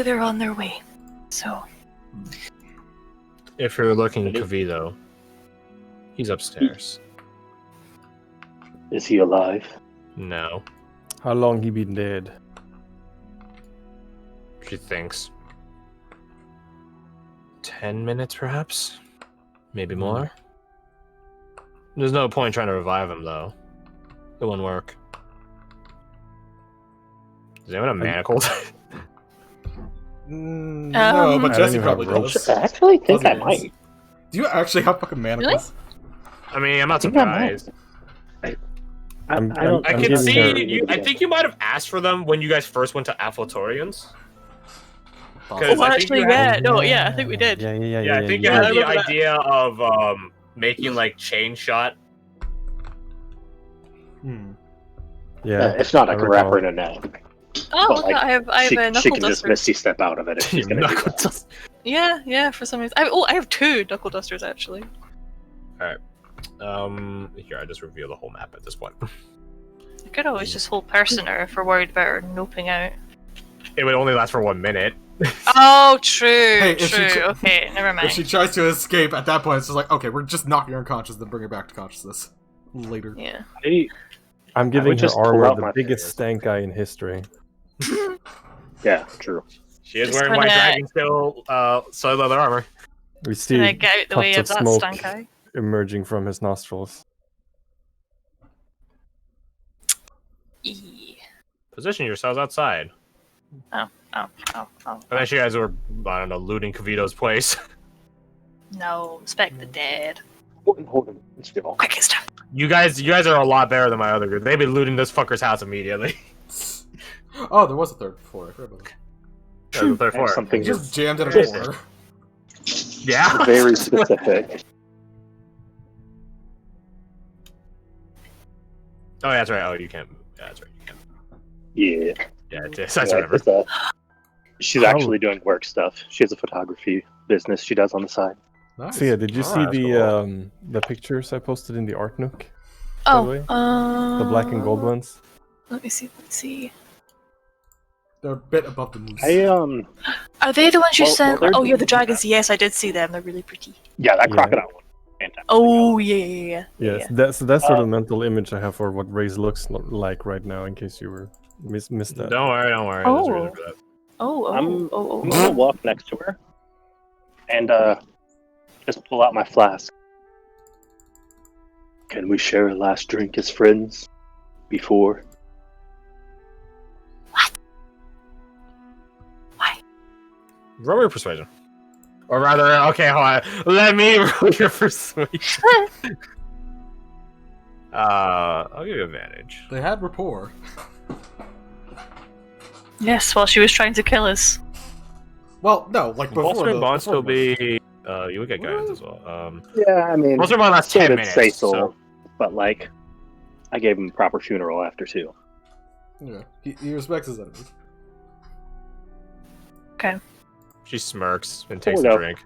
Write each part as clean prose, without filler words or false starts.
they're on their way. So. If you're looking at Kavito, he's upstairs. Is he alive? No. How long he been dead? She thinks. 10 minutes, perhaps? Maybe more? There's no point trying to revive him, though. It won't work. Does anyone have manacles? No, but Jesse probably does. I actually think I might. Do you actually have fucking manacles? I mean, I'm not surprised. I can see you. I think you might have asked for them when you guys first went to Afflatorians. Oh, actually, yeah. No, yeah, I think we did. Yeah, I think you had the idea of making like chain shot. Yeah, it's not like a rapper in a net. Oh, But, like, I have a knuckle she can just duster. misty step out of it if she's gonna do that. Yeah, for some reason. I have 2 knuckle dusters actually. Alright. Here, I just reveal the whole map at this point. I could always just hold Personer if we're worried about her noping out. It would only last for 1 minute. Oh, true, if true. she Okay, never mind. If she tries to escape, at that point, it's just like, okay, we're just knocking her unconscious, then bring her back to consciousness later. Yeah. I'm giving her just pull armor out the my biggest fingers. stank eye in history. Yeah, true. She is Just wearing white gonna- dragon still solid leather armor. We Can see I get out the way puffs of of that smoke stank eye? emerging from his nostrils. Position yourselves outside. Oh. Unless you guys were, I don't know, looting Kavito's place. No, respect the dead. Hold on. Let's go. Quickest. You guys are a lot better than my other group. They'd be looting this fucker's house immediately. Oh, there was a third floor. I forgot about that. That was the third floor. Something Just jammed in a Just- corner. Yeah. very specific. Oh, yeah, that's right. Oh, you can't. Yeah, that's right. You can't. Yeah. Yeah, it is. I Yeah, remember. it's, she's actually doing work stuff. She has a photography business she does on the side. Nice. So yeah, did you see Alright, the pictures I posted in the Art Nook? By the way? Oh, The black and gold ones? Let me see. They're a bit above the moose. Are they the ones you Well, sent? they're Oh, yeah, the doing dragons. Yes, I did see them. They're really pretty. Yeah, that Yeah. crocodile one. Fantastic. Oh, yeah. Yes, that's sort of the mental image I have for what Raze looks like right now, in case you were missed that. Don't worry. Oh. There's a reason for that. Oh. I'm gonna walk next to her and just pull out my flask. Can we share a last drink as friends before? Roll your persuasion. Or rather, okay, hold on. Let me roll your persuasion. I'll give you advantage. They had rapport. Yes, while she was trying to kill us. Well, no, like before Bolster the... bond before still the- be. You would get guidance as well. Yeah, I mean, Bolster bond lasts so 10 did minutes. say So. but like, I gave him a proper funeral after too. Yeah, he respects his enemies. Okay. She smirks and takes Oh, a no. drink.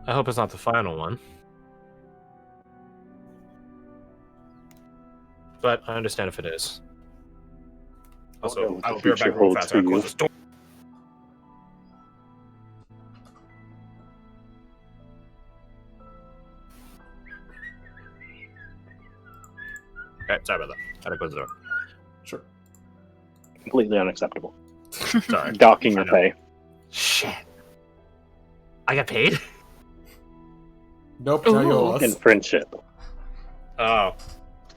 I hope it's not the final one. But I understand if it is. Also, no, I the will be right future back real holds fast. for I gotta you. close this door. Okay, sorry about that. I had to close the door. Sure. Completely unacceptable. Sorry. Docking I your know. pay. Shit. I got paid? Nope, now you owe In us. friendship. Oh.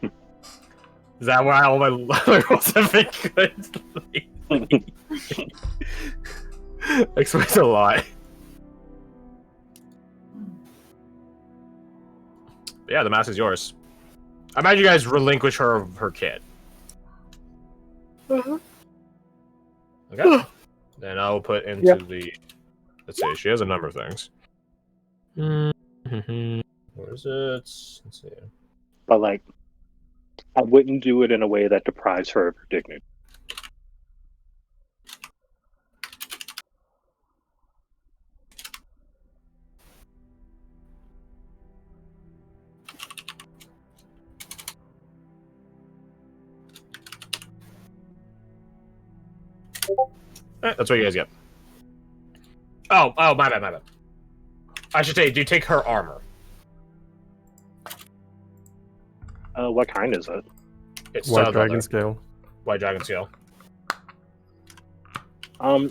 Is that why all my rolls have been good? Explains a lot. But yeah, the mask is yours. I imagine you guys relinquish her kid. Mhm. Okay. Then I will put into Yep. the. Let's see. She has a number of things. Where is it? Let's see. But like, I wouldn't do it in a way that deprives her of her dignity. That's what you guys get. Oh, my bad. I should say, do you take her armor? What kind is it? It's White dragon leather. scale. White dragon scale. I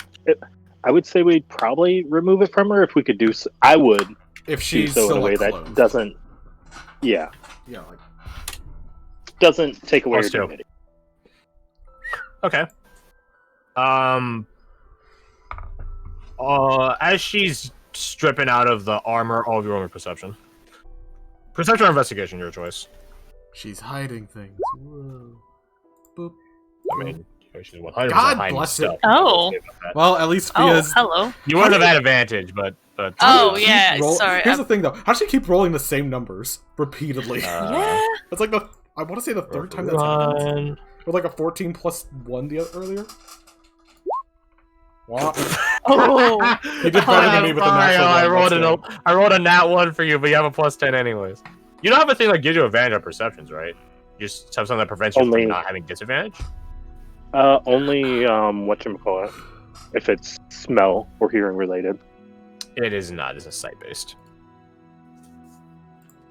would say we'd probably remove it from her if we could do so. I would If do she's so in still a way like, that clothed. doesn't, yeah, Yeah, like doesn't take away her Plus two. dignity. Okay. As she's stripping out of the armor, all of your own perception. Perception or investigation, your choice. she's hiding things. Whoa. Boop. I mean, she's 100% God hiding bless stuff. it. Oh. Well, at least Oh, Fia's. hello. You wouldn't have had advantage, but Oh, Keep yeah, sorry, Here's I'm- the thing, though. How does she keep rolling the same numbers repeatedly? Yeah. It's like I want to say the third time that's happened. Run. Or like a 14 plus 1 earlier. What? Oh. He did better than me with the natural one. I rolled a nat 1 for you, but you have a plus 10 anyways. You don't have a thing that gives you advantage on perceptions, right? You just have something that prevents you Only- from not having disadvantage? Only whatchamacallit, if it's smell or hearing related. It is not. It's a sight based.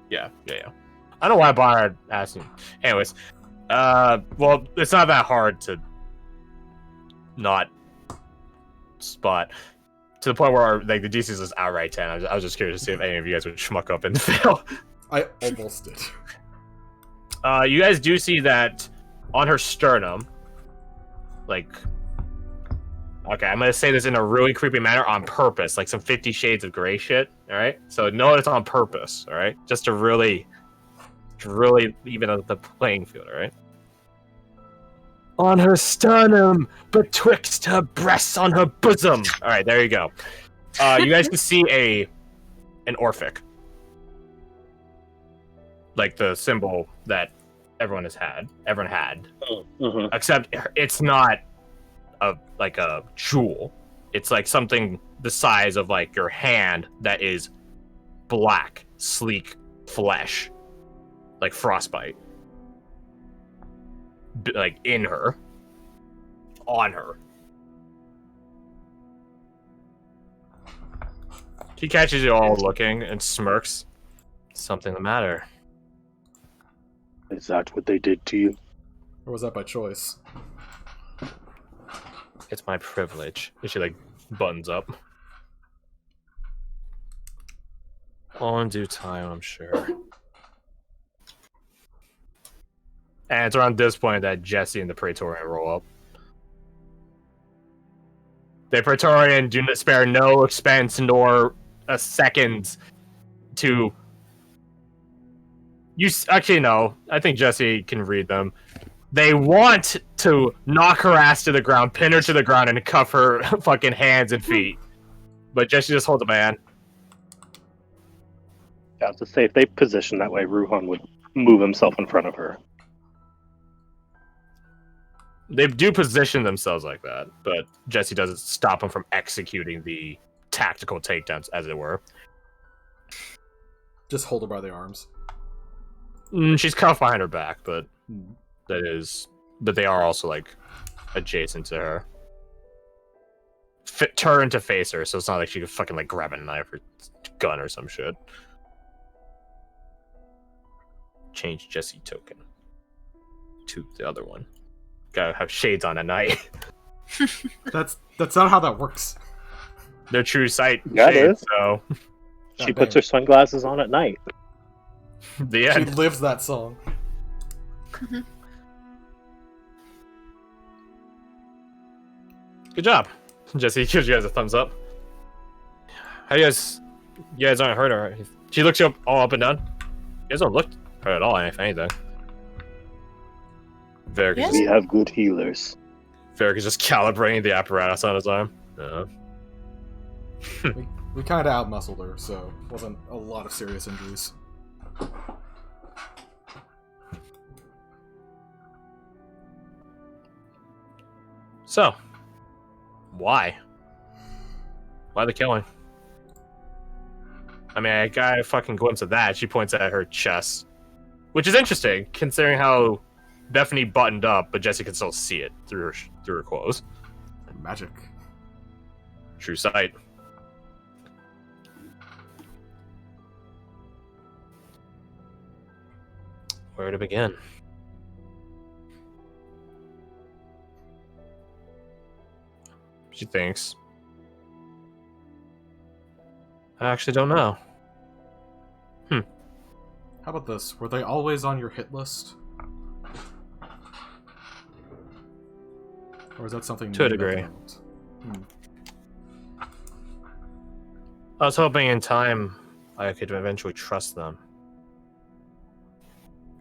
Yeah. I don't know why I bothered asking. Anyways, well, it's not that hard to not spot to the point where like the DC is outright 10. I was just curious to see if any of you guys would schmuck up and fail. I almost did. You guys do see that on her sternum, like. Okay, I'm gonna say this in a really creepy manner on purpose, like some 50 Shades of Grey shit. All right, so know it's on purpose. All right, just to really even out the playing field. All right. On her sternum, betwixt her breasts, on her bosom. All right, there you go. You guys can see an Orphic, like the symbol that everyone had, Mm-hmm. except it's not like a jewel. It's like something the size of like your hand that is black, sleek flesh, like frostbite, like in her, on her. She catches you all looking and smirks. Something the matter? Is that what they did to you? Or was that by choice? It's my privilege. And she like buttons up. All in due time, I'm sure. And it's around this point that Jesse and the Praetorian roll up. The Praetorian do not spare no expense nor a second to. Actually, no. I think Jesse can read them. They want to knock her ass to the ground, pin her to the ground, and cuff her fucking hands and feet. But Jesse just holds a man. Yeah, to say if they position that way, Ruhan would move himself in front of her. They do position themselves like that, but Jesse doesn't stop them from executing the tactical takedowns, as it were. Just hold her by the arms. She's cuffed behind her back, but Hmm. but they are also like adjacent to her. Turn to face her, so it's not like she could fucking like grab a knife or gun or some shit. Change Jesse token to the other one. Gotta have shades on at night. That's not how that works. They're true sight Yeah, it shades, is. so She God puts damn. her sunglasses on at night. the She end. lives that song. Good job. Jesse gives you guys a thumbs up. How you guys aren't hurt her. She looks you up all up and down. You guys don't look hurt at all, if anything. Varric Yeah. is, We have good healers. Varric is just calibrating the apparatus on his arm. We kind of outmuscled her, so wasn't a lot of serious injuries. So, why? Why the killing? I mean, I got a fucking glimpse of that. She points at her chest, which is interesting, considering how Bethany buttoned up, but Jesse can still see it through her clothes. Magic. true sight. Where to begin? She thinks. I actually don't know. How about this? Were they always on your hit list? Or is that something To a new that degree. came out? I was hoping in time I could eventually trust them.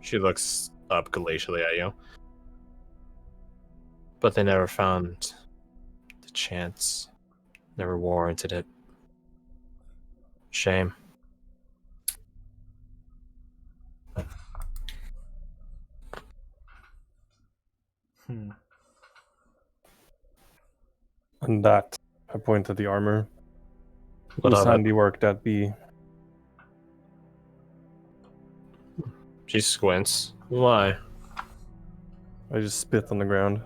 She looks up glacially at you. But they never found the chance. Never warranted it. Shame. Hmm. And that, I point at the armor. What Whose of it? handiwork that be? She squints. Why? I just spit on the ground.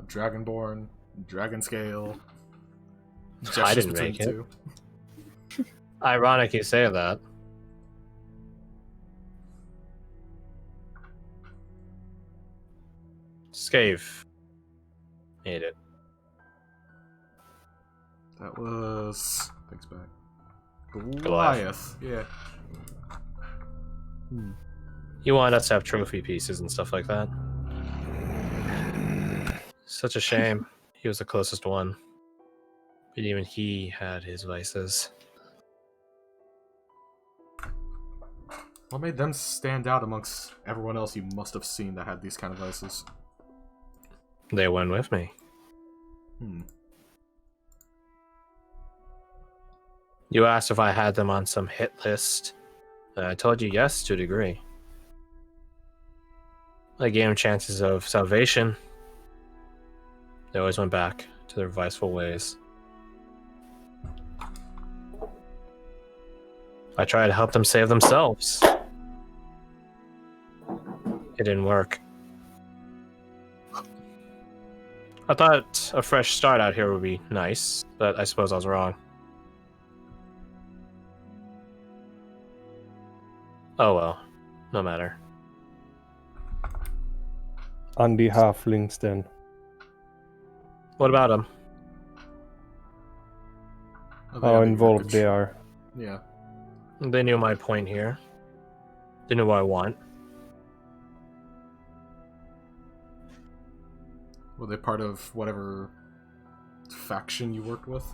A Dragonborn, Dragon Scale. I Gestures didn't between make the it. two. Ironic you say that. Scave made it. That was... Thanks back. Goliath. Goliath. Yeah. You want us to have trophy pieces and stuff like that. Such a shame. He was the closest one. But even he had his vices. What made them stand out amongst everyone else you must have seen that had these kind of vices? They went with me. Hmm. You asked if I had them on some hit list. And I told you yes to a degree. I gave them chances of salvation. They always went back to their viceful ways. I tried to help them save themselves. It didn't work. I thought a fresh start out here would be nice, but I suppose I was wrong. Oh well, no matter. On the halflings then. What about them? Oh, How have the involved wreckage. they are. Yeah. They knew my point here. They knew what I want. Were they part of whatever faction you worked with?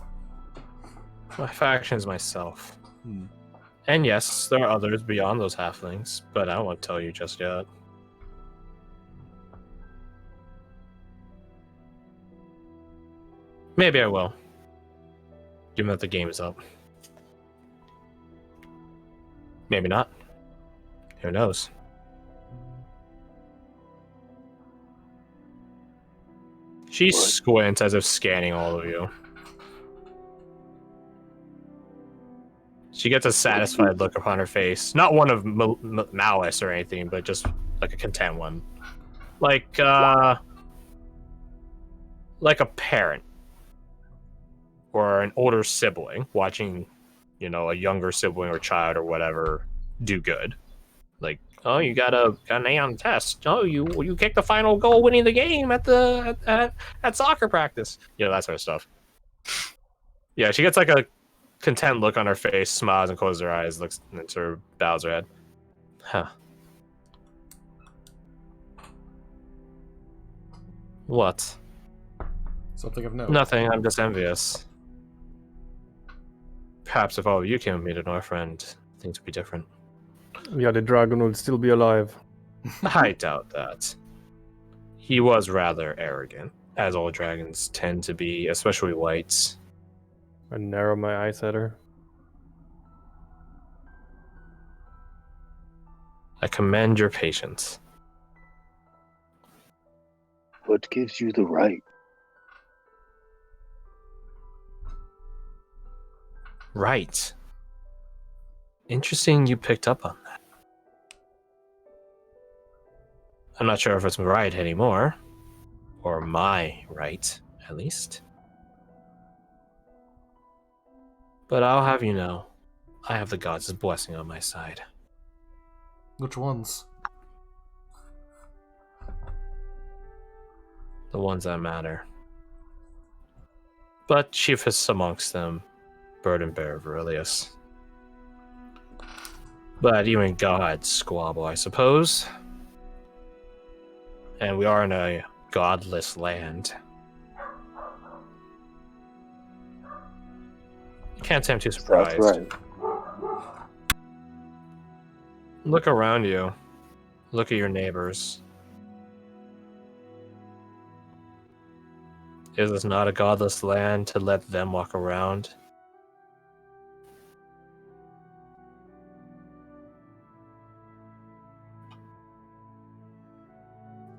My faction is myself. Hmm. And yes, there are others beyond those halflings, but I don't want to tell you just yet. Maybe I will. Given that the game is up. Maybe not. Who knows? She squints as if scanning all of you. She gets a satisfied look upon her face. Not one of malice or anything, but just like a content one. Like a parent. Or an older sibling watching, you know, a younger sibling or child or whatever do good. Like, oh, you got an A on the test. Oh, you kicked the final goal, winning the game at soccer practice. You know, that sort of stuff. Yeah, she gets like a content look on her face, smiles and closes her eyes, looks and sort of bows her head. Huh. What? Something of note. Nothing. I'm just envious. Perhaps if all of you came with me to Northrend, things would be different. Yeah, the dragon will still be alive. I doubt that. He was rather arrogant, as all dragons tend to be, especially whites. I narrow my eyes at her. I commend your patience. What gives you the right? Right. Interesting you picked up on that. I'm not sure if it's right anymore, or my right at least. But I'll have you know, I have the gods' blessing on my side. Which ones? The ones that matter. But chiefest amongst them, Burden Bearer Verilius. But even gods squabble, I suppose. And we are in a godless land. Can't say I'm too surprised. That's right. Look around you. Look at your neighbors. Is this not a godless land to let them walk around?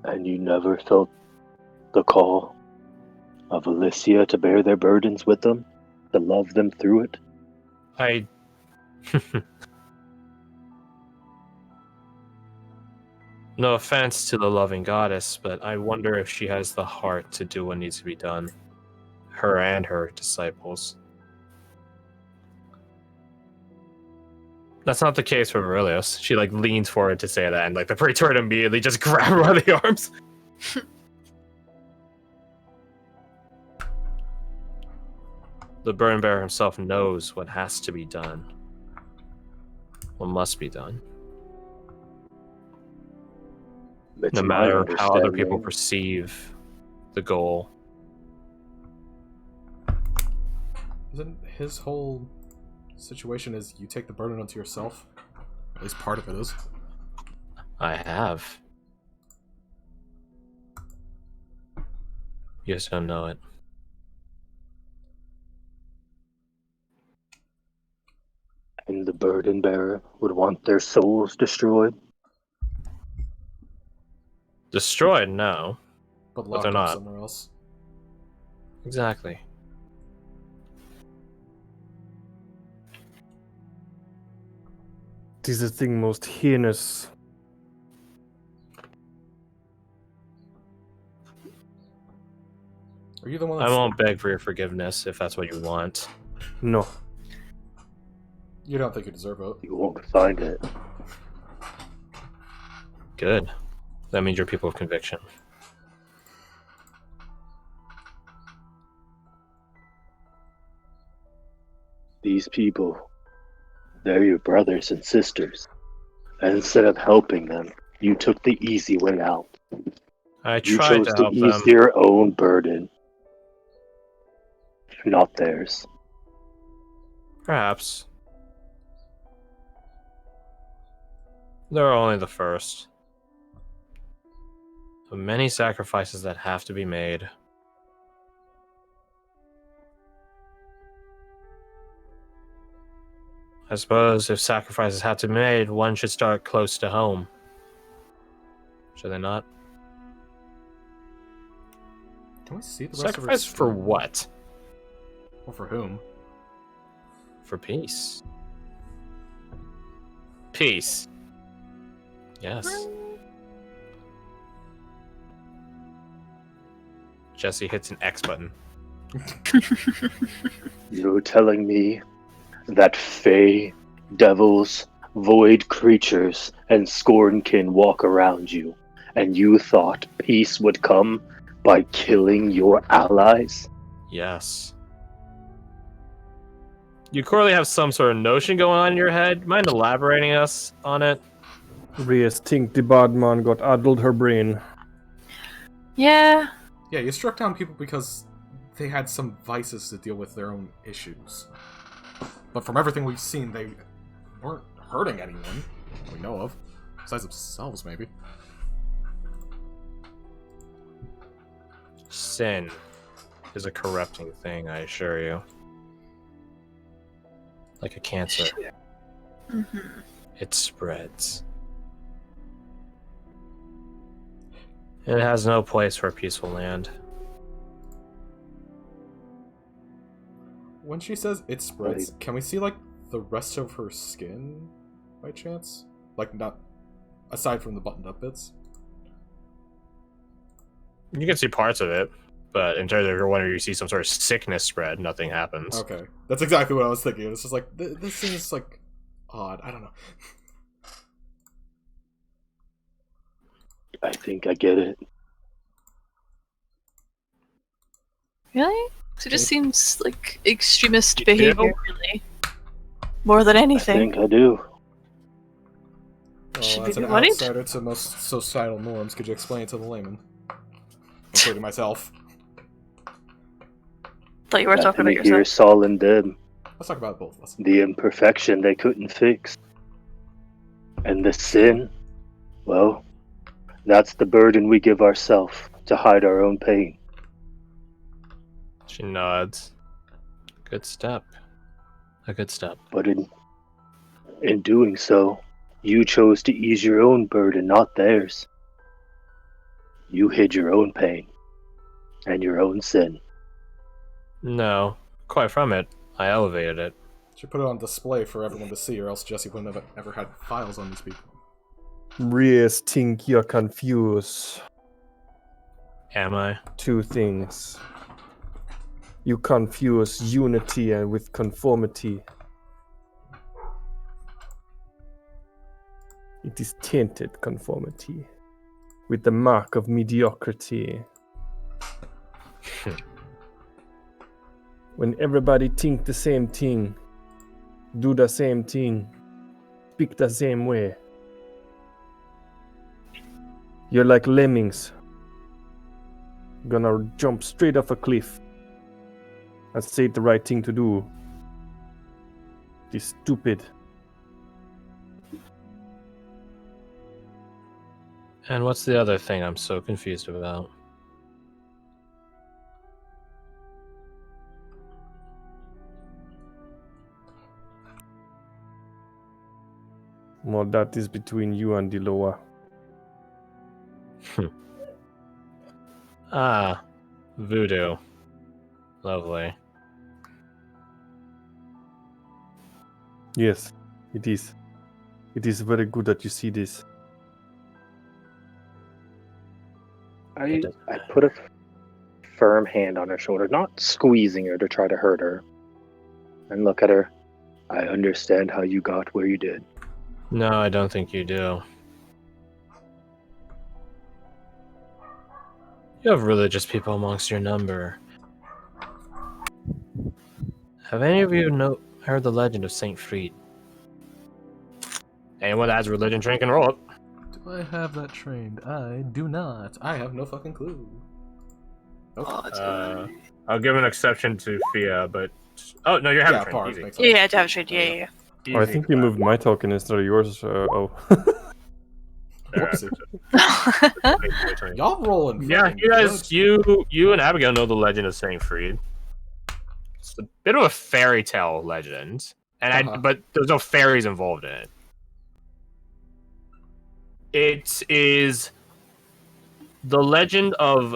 And you never felt the call of Alicia to bear their burdens with them, to love them through it? I... No offense to the loving goddess, but I wonder if she has the heart to do what needs to be done. Her and her disciples. That's not the case for Verilius. She leans forward to say that, and the praetor immediately just grab her by the arms. The burn bearer himself knows what has to be done. What must be done. It's No my matter how other understanding- people perceive the goal. Isn't his whole situation is you take the burden onto yourself? At least part of it is. I have. You just don't know it. And the burden bearer would want their souls destroyed? Destroyed, no. But But locked they're up not. somewhere else. Exactly. This is the thing most heinous. Are you the one I that's... won't beg for your forgiveness if that's what you want. No. You don't think you deserve it? You won't find it. Good. That means you're people of conviction. These people, they're your brothers and sisters. And instead of helping them, you took the easy way out. I You tried chose to to help ease them. your own burden, not theirs. Perhaps. They're only the first. Of many sacrifices that have to be made. I suppose if sacrifices have to be made, one should start close to home. Should they not? Can we see the rest of her Sacrifice for skin? what? Or for whom? For peace. Peace. Yes. Jesse hits an X button. You're telling me that fae, devils, void creatures, and scornkin walk around you, and you thought peace would come by killing your allies? Yes. You clearly have some sort of notion going on in your head. Mind elaborating us on it? Rias think the bad man got addled her brain. Yeah. Yeah, you struck down people because they had some vices to deal with their own issues. But from everything we've seen, they weren't hurting anyone we know of. Besides themselves, maybe. Sin is a corrupting thing, I assure you. Like a cancer. Mm-hmm. It spreads. It has no place for a peaceful land. When she says it spreads, can we see, the rest of her skin, by chance? Not... aside from the buttoned-up bits? You can see parts of it, But in terms of whenever you see some sort of sickness spread, nothing happens. Okay, that's exactly what I was thinking. It's just like this seems like odd. I don't know. I think I get it. Really? 'Cause it just seems like extremist You behavior, do? really. More than I anything. think I do. Should Well, we as an be worried? outsider to most societal norms, could you explain it to the layman, including myself? Thought you were talking Nothing about here yourself. Saul and them. Let's talk about both of us. The imperfection they couldn't fix. And the sin, well, that's the burden we give ourselves to hide our own pain. She nods. Good step. A good step. But in doing so, you chose to ease your own burden, not theirs. You hid your own pain and your own sin. No, quite from it. I elevated it. Should put it on display for everyone to see, or else Jesse wouldn't have ever had files on these people. Yes, think you're confused. Am I? Two things. You confuse unity and with conformity. It is tainted conformity, with the mark of mediocrity. When everybody think the same thing, do the same thing, speak the same way, you're like lemmings, gonna jump straight off a cliff and say the right thing to do. It is stupid. And what's the other thing I'm so confused about? Well, that is between you and Diloa. Ah, voodoo. Lovely. Yes, it is. It is very good that you see this. I put a firm hand on her shoulder, not squeezing her to try to hurt her, and look at her. I understand how you got where you did. No, I don't think you do. You have religious people amongst your number. Have any of you heard the legend of Saint Fried? Anyone that has religion train can roll it. Do I have that trained? I do not. I have no fucking clue. Oh, I'll give an exception to Fia, but oh no, you're having trained. Park Easy. makes sense. yeah, I do have a trade. Yeah. Oh, I think you moved my token instead of yours. Oh. Whoopsie. Yeah. Y'all rolling. Yeah, fucking you guys, good. you and Abigail know the legend of Saint Fried. It's a bit of a fairy tale legend, and but there's no fairies involved in it. It is the legend of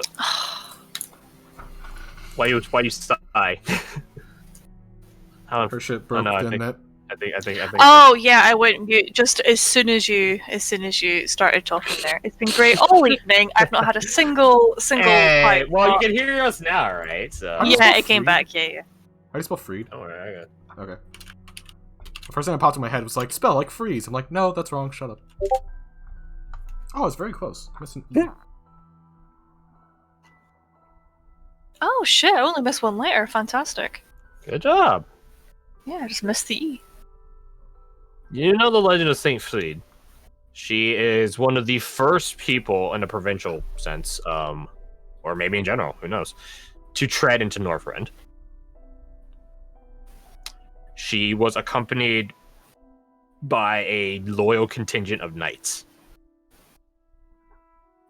why you sigh. Her shit broke, no, didn't it? I think. Oh yeah, I went mute just as soon as you started talking there. It's been great all evening. I've not had a single Hey, fight. well, you can hear us now, right? So Yeah, it came back. Yeah. How do you spell freed? don't worry, I got. Okay. The first thing that popped in my head was like, spell like freeze. I'm like, no, that's wrong. Shut up. Oh, it's very close. Missing E. Oh shit! I only missed one letter. Fantastic. Good job. Yeah, I just missed the E. You know the legend of Saint Fried. She is one of the first people in a provincial sense, or maybe in general, who knows, to tread into Northrend. She was accompanied by a loyal contingent of knights.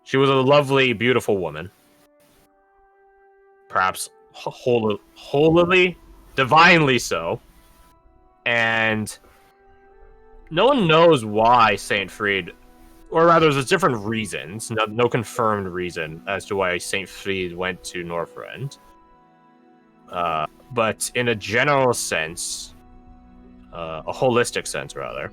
She was a lovely, beautiful woman. Perhaps holily, divinely so. And no one knows why Saint Fried, or rather, there's different reasons, no confirmed reason as to why Saint Fried went to Northrend. But in a general sense, a holistic sense rather,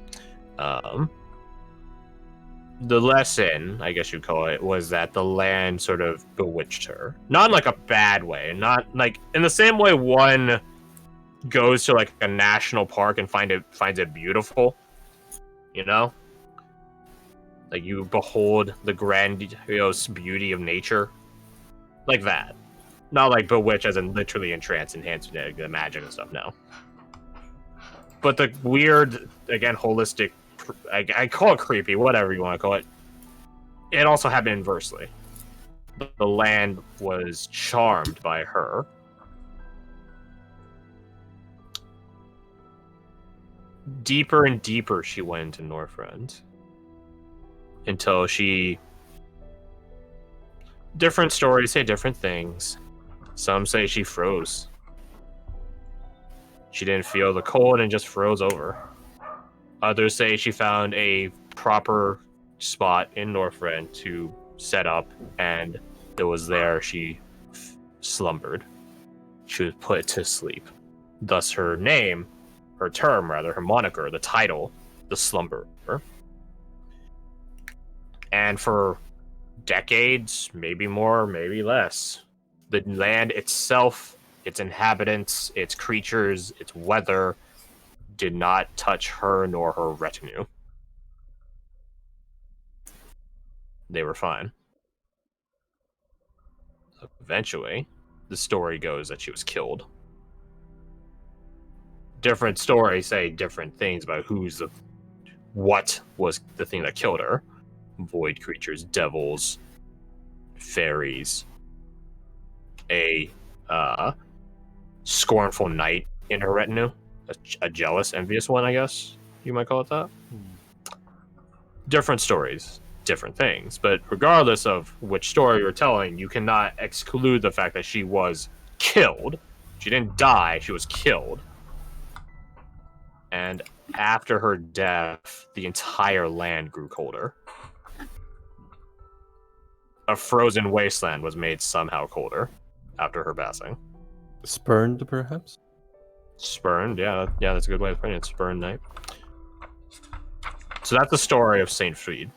the lesson, I guess you'd call it, was that the land sort of bewitched her. Not in like a bad way. Not like in the same way one goes to like a national park and finds it beautiful. You know? Like you behold the grandiose beauty of nature. Like that. Not like bewitch as in literally entranced, enhanced the magic and stuff, no. But the weird, again, holistic, I call it creepy, whatever you want to call it. It also happened inversely. The land was charmed by her. Deeper and deeper she went into Northrend. Until she... Different stories say different things. Some say she froze. She didn't feel the cold and just froze over. Others say she found a proper spot in Northrend to set up, and it was there she slumbered. She was put to sleep. Thus her name, her term rather, her moniker, the title, the Slumberer. And for decades, maybe more, maybe less, the land itself, its inhabitants, its creatures, its weather, did not touch her nor her retinue. They were fine. Eventually, the story goes that she was killed. Different stories say different things about what was the thing that killed her. Void creatures, devils, fairies, a scornful knight in her retinue, a jealous, envious one, I guess you might call it that. Different stories, different things, but regardless of which story you're telling, you cannot exclude the fact that she was killed. She didn't die, she was killed. And after her death, the entire land grew colder. A frozen wasteland was made somehow colder after her passing. Spurned, perhaps? Spurned, yeah, that's a good way of putting it. Spurned night. So that's the story of Saint Fried.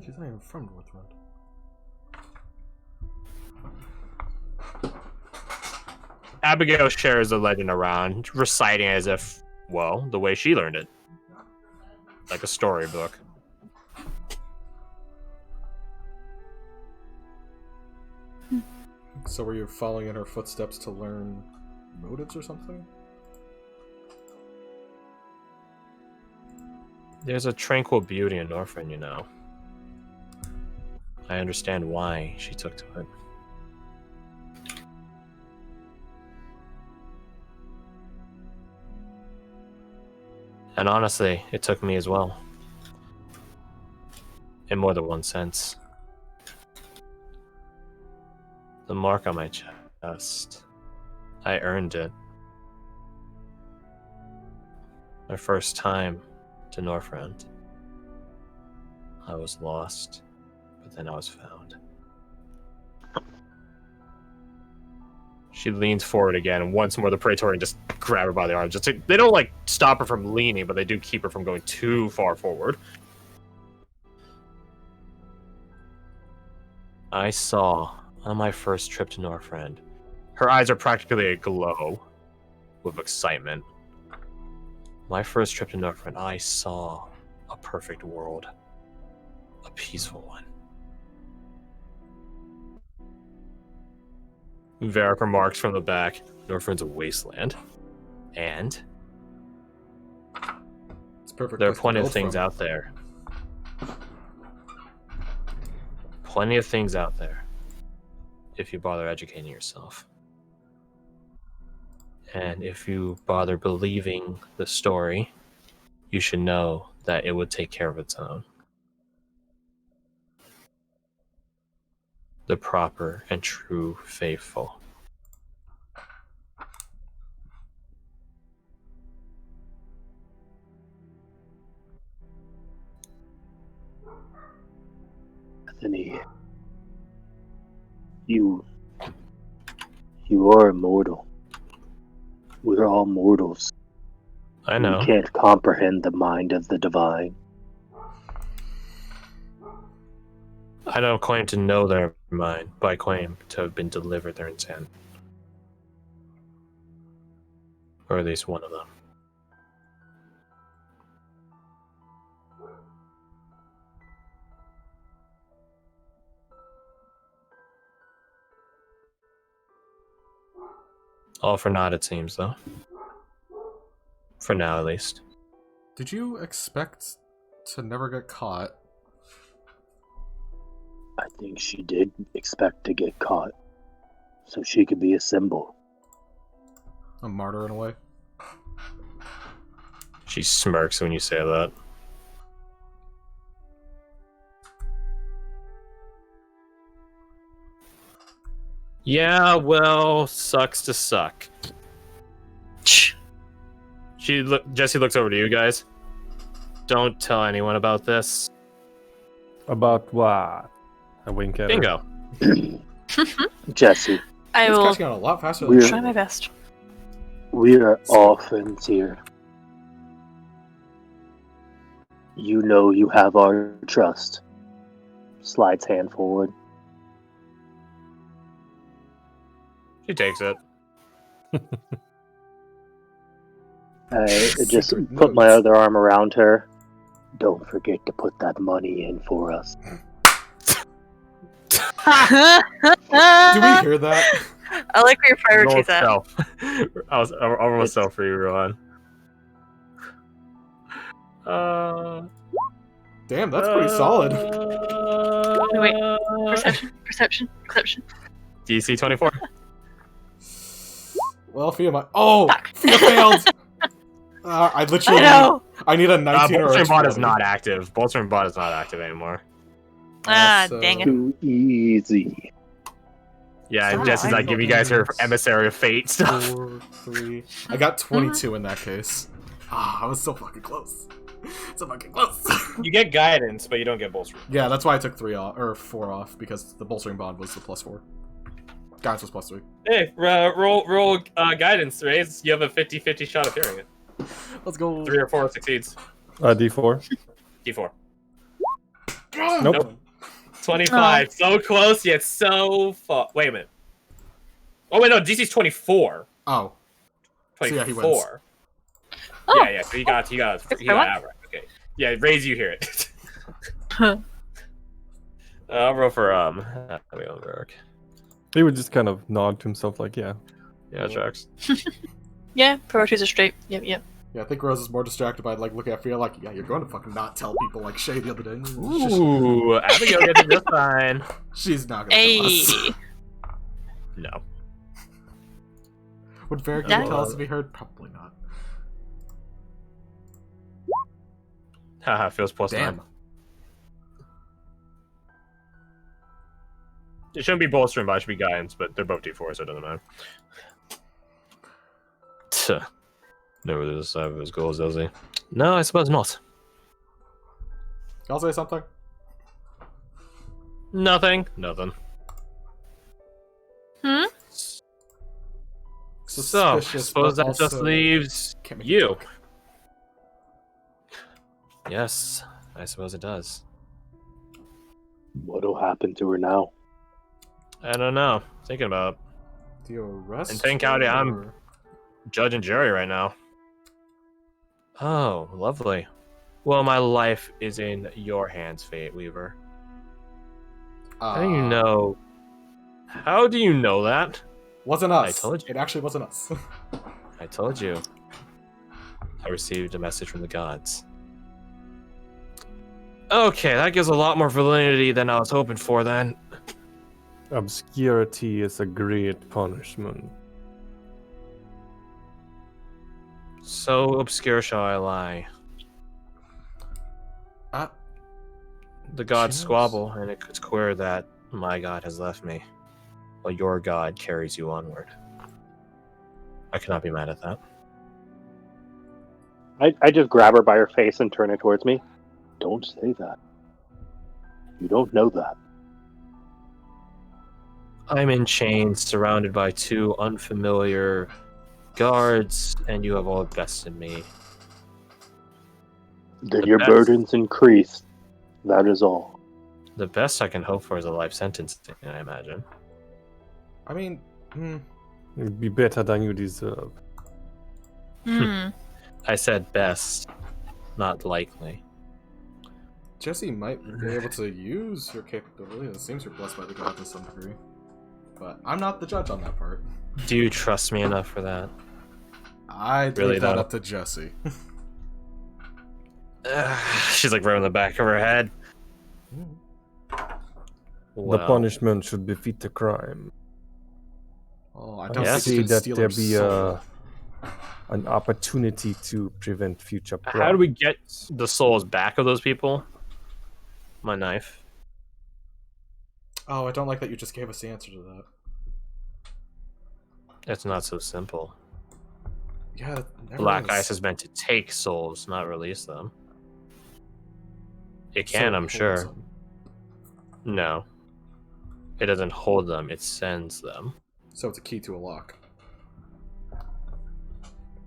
She's not even from Northrend. Abigail shares the legend around, reciting as if, well, the way she learned it. Like a storybook. So were you following in her footsteps to learn motives or something? There's a tranquil beauty in Northrend, you know. I understand why she took to it. And honestly, it took me as well. In more than one sense. The mark on my chest. I earned it. My first time to Northrend. I was lost, but then I was found. She leans forward again, and once more the Praetorian just grab her by the arm. They don't like stop her from leaning, but they do keep her from going too far forward. I saw on my first trip to Northrend. Her eyes are practically aglow with excitement. My first trip to Northrend, I saw a perfect world. A peaceful one. Varric remarks from the back, Northrend's a wasteland. And It's perfect. there are place to plenty of build things from. out there. Plenty of things out there. If you bother educating yourself. And if you bother believing the story, you should know that it would take care of its own. The proper and true faithful. Anthony, you are immortal. We're all mortals. I know. We can't comprehend the mind of the divine. I don't claim to know their mind, but I claim to have been delivered their intent. Or at least one of them. All for naught, it seems, though. For now, at least. Did you expect to never get caught? I think she did expect to get caught, so she could be a symbol. A martyr in a way? She smirks when you say that. Yeah, well, sucks to suck. Jesse looks over to you guys. Don't tell anyone about this. About what? I wink at her. Bingo. Jesse, I It's will catching on a lot faster than Weird. try my best. we are orphans here. You know you have our trust. Slides hand forward. She takes it. I just Secret put my notes. other arm around her. Don't forget to put that money in for us. Do we hear that? I like where your priorities Roll at. self. I'll roll self for you, Rohan. Damn, that's pretty solid. Wait. Perception. DC 24. Well, Fia might. Oh! Fuck. Fia failed! I literally. I know. I need a 19 or a Bolstering bot 20. is not active. Bolstering bot is not active anymore. So- Dang it. Too easy. Yeah, Stop. Jesse's like, give you guys her emissary of fate stuff. 4, 3. I got 22 in that case. Ah, I was so fucking close. So fucking close. You get guidance, but you don't get bolstering. Yeah, that's why I took 3 off, or 4 off, because the bolstering bond was the +4. Guidance was +3. Hey, roll guidance, Raze. You have a 50-50 shot of hearing it. Let's go. 3 or 4 succeeds. D4. D4. Nope. 25. So close, yet so far. Wait a minute. Oh, wait, no. DC's 24. Oh. So 24. yeah, he wins. Oh. Yeah, so he got Six it by one? outright. Okay. Yeah, Raze, you hear it. I'll roll for, work. He would just kind of nod to himself like, yeah. Yeah, tracks. Yeah, priorities are straight. Yep. Yeah, I think Rose is more distracted by like looking at Fia like, yeah, you're going to fucking not tell people like Shay the other day. Ooh, Abigail gets it just fine. She's not gonna tell us. Hey. No. Would Varric Yeah. tell us to be heard? Probably not. Haha, feels plus Damn. 9. It shouldn't be bolstering, but it should be guidance, but they're both D4, so it doesn't matter. Tuh. Never lose sight of his goals, does he? No, I suppose not. I'll say something. Nothing. Hmm? So, I Suspicious, suppose but that just also leaves can't make a you. joke. Yes, I suppose it does. What'll happen to her now? I don't know. Thinking about Do you arrest? And Payne County, her, I'm- or- Judge and jury right now. Oh, lovely. Well, my life is in your hands, Fate Weaver. How do you know? How do you know that? Wasn't us. I told you. It actually wasn't us. I told you. I received a message from the gods. Okay, that gives a lot more validity than I was hoping for then. Obscurity is a great punishment. So obscure shall I lie. The gods She knows. squabble, and it's clear that my god has left me, while your god carries you onward. I cannot be mad at that. I just grab her by her face and turn her towards me. Don't say that. You don't know that. I'm in chains, surrounded by 2 unfamiliar guards, and you have all bested me. Then The your best. burdens increase. That is all. The best I can hope for is a life sentence, I imagine. I mean, It'd be better than you deserve. Hmm. I said best, not likely. Jesse might be able to use your capability. It seems you're blessed by the god to some degree. But I'm not the judge on that part. Do you trust me enough for that? I'd Really, leave that though? up to Jesse. She's like rubbing the back of her head. The Well, punishment should befit the crime. Oh, I I don't Yes. think you see can that steal there her be soul. an opportunity to prevent future problems. how do we get the souls back of those people? My knife. Oh, I don't like that you just gave us the answer to that. It's not so simple. Yeah, it never Black is. Ice is meant to take souls, not release them. It So can, it I'm holds sure. them. No. It doesn't hold them, it sends them. So it's a key to a lock.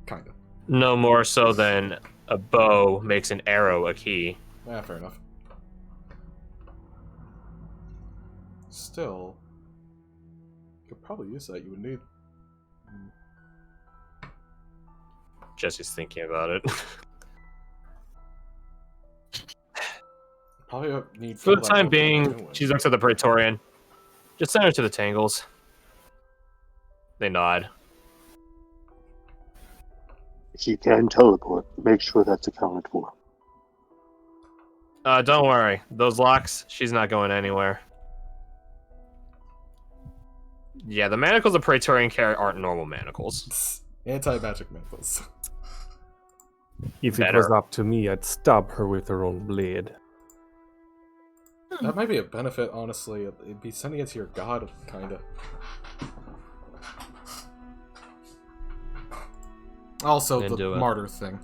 Kind of. No more so than a bow makes an arrow a key. Yeah, fair enough. Still, you could probably use that. You would need. Jesse's thinking about it. Probably need. For the that time book to be being, doing. she looks at the Praetorian. Just send her to the Tangles. They nod. If you can teleport, make sure that's accounted for. Don't worry. Those locks, she's not going anywhere. Yeah, the manacles the Praetorian carry aren't normal manacles. Anti-magic metals. If it Better. was up to me, I'd stab her with her own blade. That might be a benefit, honestly. It'd be sending it to your god, kinda. Also, Then the do it. martyr thing.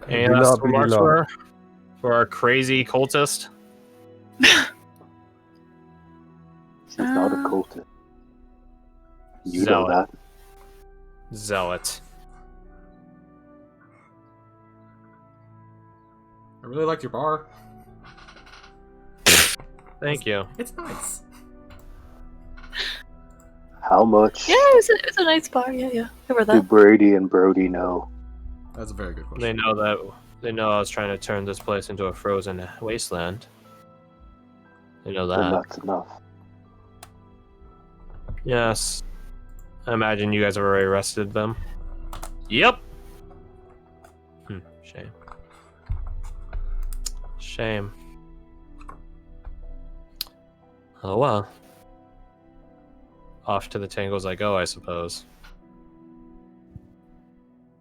Any Be last love, be remarks love. for her? For our crazy cultist? She's not a cultist. You Zealot. know that. Zealot. I really liked your bar. Thank you. It's nice. How much Yeah, it's a nice bar. Yeah. Over do that. Brady and Brody know? That's a very good question. They know that. They know I was trying to turn this place into a frozen wasteland. They know Then that. that's enough. Yes. I imagine you guys have already arrested them. Yep. Shame. Shame. Oh well. Off to the Tangles I go, I suppose.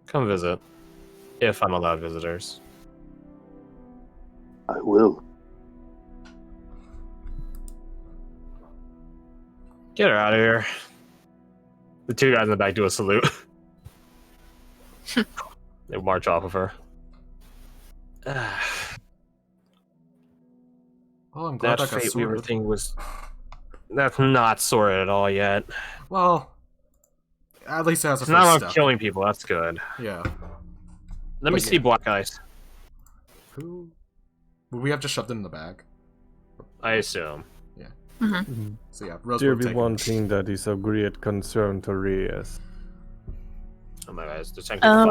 Come visit. If I'm allowed visitors. I will. Get her out of here. The two guys in the back do a salute. They march off of her. Oh, I'm glad That I got fate weaver sorted. thing was... That's not sorted at all yet. Well, at least it has a It's not first about step. killing people, that's good. Yeah. Let me But see yeah. Black Ice. Who? Would we have just shoved it in the bag? I assume. So yeah, Rose There would be take one it. thing that is of great concern to Reyes. Oh my god, it's the technical Oh,